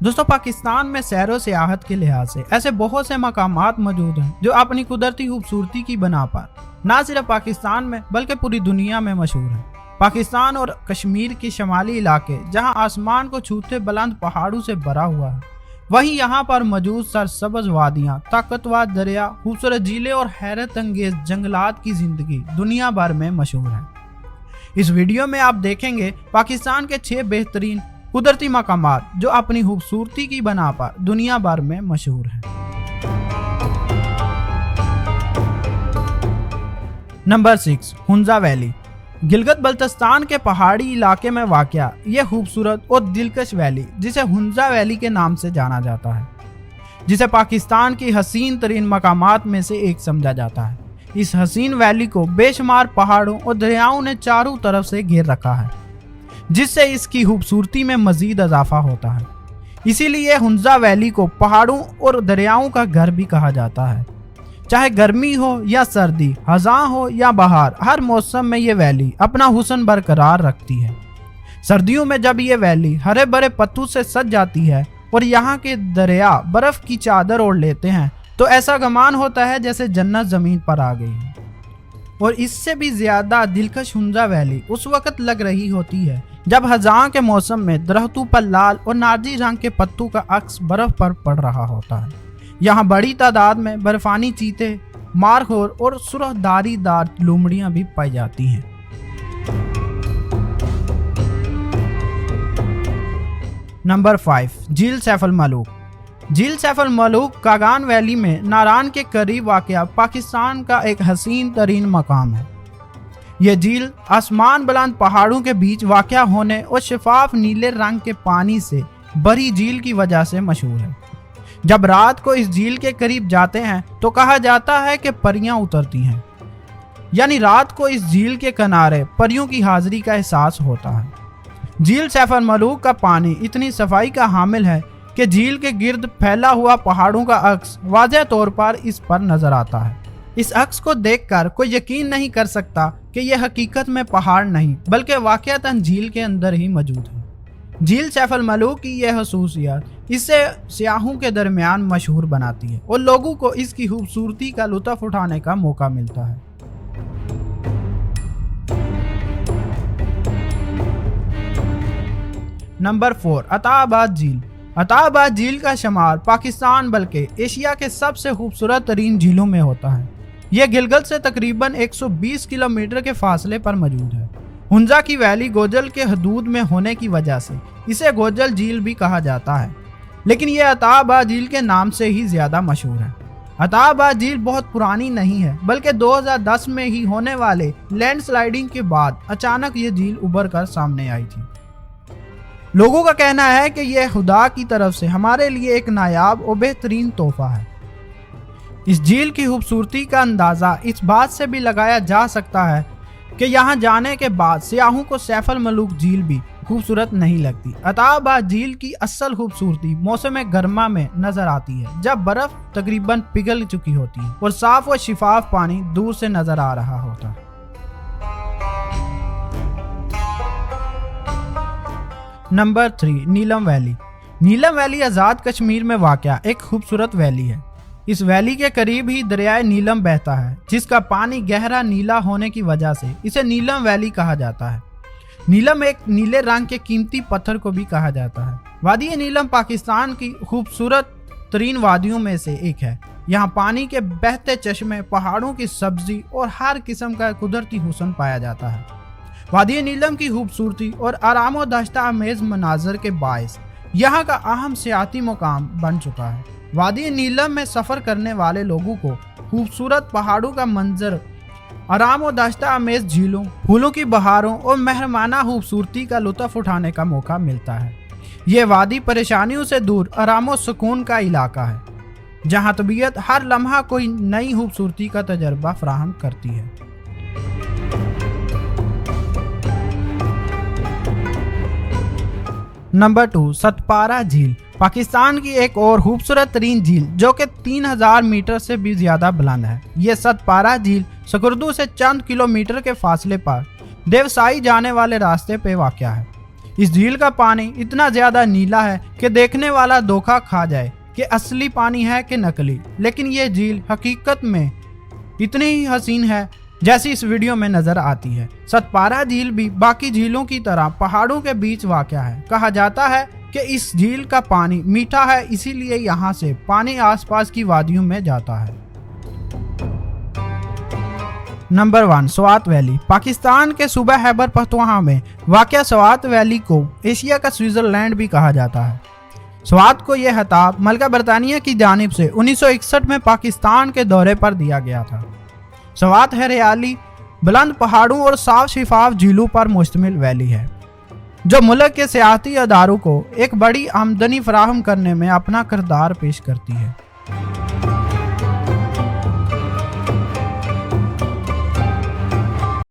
دوستوں پاکستان میں سیر و سیاحت کے لحاظ سے ایسے بہت سے مقامات موجود ہیں جو اپنی قدرتی خوبصورتی کی بنا پر نہ صرف پاکستان میں بلکہ پوری دنیا میں مشہور ہیں۔ پاکستان اور کشمیر کے شمالی علاقے جہاں آسمان کو چھوتے بلند پہاڑوں سے بھرا ہوا ہے، وہیں یہاں پر موجود سرسبز وادیاں، طاقتور دریا، خوبصورت جھیلیں اور حیرت انگیز جنگلات کی زندگی دنیا بھر میں مشہور ہے۔ اس ویڈیو میں آپ دیکھیں گے پاکستان کے 6 بہترین قدرتی مقامات جو اپنی خوبصورتی کی بنا پر دنیا بھر میں مشہور ہیں۔ Number 6، Hunza valley. گلگت بلتستان کے پہاڑی علاقے میں واقع یہ خوبصورت اور دلکش ویلی، جسے ہنزا ویلی کے نام سے جانا جاتا ہے، جسے پاکستان کی حسین ترین مقامات میں سے ایک سمجھا جاتا ہے۔ اس حسین ویلی کو بے شمار پہاڑوں اور دریاؤں نے چاروں طرف سے گھیر رکھا ہے، جس سے اس کی خوبصورتی میں مزید اضافہ ہوتا ہے۔ اسی لیے ہنزا ویلی کو پہاڑوں اور دریاؤں کا گھر بھی کہا جاتا ہے۔ چاہے گرمی ہو یا سردی، خزاں ہو یا بہار، ہر موسم میں یہ ویلی اپنا حسن برقرار رکھتی ہے۔ سردیوں میں جب یہ ویلی ہرے بھرے پتوں سے سج جاتی ہے اور یہاں کے دریا برف کی چادر اوڑھ لیتے ہیں تو ایسا گمان ہوتا ہے جیسے جنت زمین پر آ گئی ہے۔ اور اس سے بھی زیادہ دلکش ہنزا ویلی اس وقت لگ رہی ہوتی ہے جب خزاں کے موسم میں درختوں پر لال اور نارنجی رنگ کے پتوں کا عکس برف پر پڑ رہا ہوتا ہے۔ یہاں بڑی تعداد میں برفانی چیتے، مارخور اور سرخ دھاری دار لومڑیاں بھی پائی جاتی ہیں۔ نمبر 5، جھیل سیف الملوک۔ جھیل سیف الملوک کاغان ویلی میں ناران کے قریب واقع پاکستان کا ایک حسین ترین مقام ہے۔ یہ جھیل آسمان بلند پہاڑوں کے بیچ واقع ہونے اور شفاف نیلے رنگ کے پانی سے بھری جھیل کی وجہ سے مشہور ہے۔ جب رات کو اس جھیل کے قریب جاتے ہیں تو کہا جاتا ہے کہ پریاں اترتی ہیں، یعنی رات کو اس جھیل کے کنارے پریوں کی حاضری کا احساس ہوتا ہے۔ جھیل سیف الملوک کا پانی اتنی صفائی کا حامل ہے کہ جھیل کے گرد پھیلا ہوا پہاڑوں کا عکس واضح طور پر اس پر نظر آتا ہے۔ اس عکس کو دیکھ کر کوئی یقین نہیں کر سکتا کہ یہ حقیقت میں پہاڑ نہیں بلکہ واقعتاً جھیل کے اندر ہی موجود ہے۔ جھیل سیف الملوک کی یہ خصوصیت اسے سیاحوں کے درمیان مشہور بناتی ہے اور لوگوں کو اس کی خوبصورتی کا لطف اٹھانے کا موقع ملتا ہے۔ نمبر 4، عطا آباد جھیل۔ عطا آباد جھیل کا شمار پاکستان بلکہ ایشیا کے سب سے خوبصورت ترین جھیلوں میں ہوتا ہے۔ یہ گلگت سے تقریباً 120 کلومیٹر کے فاصلے پر موجود ہے۔ ہنزا کی ویلی گوجل کے حدود میں ہونے کی وجہ سے اسے گوجل جھیل بھی کہا جاتا ہے، لیکن یہ عطا آباد جھیل کے نام سے ہی زیادہ مشہور ہے۔ عطا آباد جھیل بہت پرانی نہیں ہے بلکہ 2010 میں ہی ہونے والے لینڈ سلائیڈنگ کے بعد اچانک یہ جھیل ابھر کر سامنے آئی تھی۔ لوگوں کا کہنا ہے کہ یہ خدا کی طرف سے ہمارے لیے ایک نایاب اور بہترین تحفہ ہے۔ اس جھیل کی خوبصورتی کا اندازہ اس بات سے بھی لگایا جا سکتا ہے کہ یہاں جانے کے بعد سیاحوں کو سیف الملوک جھیل بھی خوبصورت نہیں لگتی۔ عطا آباد جھیل کی اصل خوبصورتی موسم گرما میں نظر آتی ہے جب برف تقریباً پگھل چکی ہوتی ہے اور صاف و شفاف پانی دور سے نظر آ رہا ہوتا ہے۔ نمبر 3، نیلم ویلی۔ نیلم ویلی آزاد کشمیر میں واقع ایک خوبصورت ویلی ہے۔ اس ویلی کے قریب ہی دریائے نیلم بہتا ہے، جس کا پانی گہرا نیلا ہونے کی وجہ سے اسے نیلم ویلی کہا جاتا ہے۔ نیلم ایک نیلے رنگ کے قیمتی پتھر کو بھی کہا جاتا ہے۔ وادی نیلم پاکستان کی خوبصورت ترین وادیوں میں سے ایک ہے۔ یہاں پانی کے بہتے چشمے، پہاڑوں کی سبزی اور ہر قسم کا قدرتی حسن پایا جاتا ہے۔ وادی نیلم کی خوبصورتی اور آرام و داشتہ امیز مناظر کے باعث یہاں کا اہم سیاحتی مقام بن چکا ہے۔ وادی نیلم میں سفر کرنے والے لوگوں کو خوبصورت پہاڑوں کا منظر، آرام و داشتہ امیز جھیلوں، پھولوں کی بہاروں اور مہربانہ خوبصورتی کا لطف اٹھانے کا موقع ملتا ہے۔ یہ وادی پریشانیوں سے دور آرام و سکون کا علاقہ ہے، جہاں طبیعت ہر لمحہ کوئی نئی خوبصورتی کا تجربہ فراہم کرتی ہے۔ نمبر 2، ستپارہ جھیل۔ پاکستان کی ایک اور خوبصورت ترین جھیل جو کہ 3000 میٹر سے بھی زیادہ بلند ہے۔ یہ ستپارہ جھیل سکردو سے چند کلومیٹر کے فاصلے پر دیوسائی جانے والے راستے پہ واقع ہے۔ اس جھیل کا پانی اتنا زیادہ نیلا ہے کہ دیکھنے والا دھوکہ کھا جائے کہ اصلی پانی ہے کہ نقلی، لیکن یہ جھیل حقیقت میں اتنی ہی حسین ہے جیسی اس ویڈیو میں نظر آتی ہے۔ ستپارا جھیل بھی باقی جھیلوں کی طرح پہاڑوں کے بیچ واقع ہے۔ کہا جاتا ہے کہ اس جھیل کا پانی میٹھا ہے، اسی لیے یہاں سے پانی آس پاس کی وادیوں میں جاتا ہے۔ Number 1، Swat valley. پاکستان کے صوبہ خیبر پختونخوا میں واقع سوات ویلی کو ایشیا کا سوئٹزرلینڈ بھی کہا جاتا ہے۔ سوات کو یہ خطاب ملکہ برطانیہ کی جانب سے 1961 میں پاکستان کے دورے پر دیا گیا تھا۔ سوات ہریالی، بلند پہاڑوں اور صاف شفاف جھیلوں پر مشتمل ویلی ہے جو ملک کے سیاحتی اداروں کو ایک بڑی آمدنی فراہم کرنے میں اپنا کردار پیش کرتی ہے۔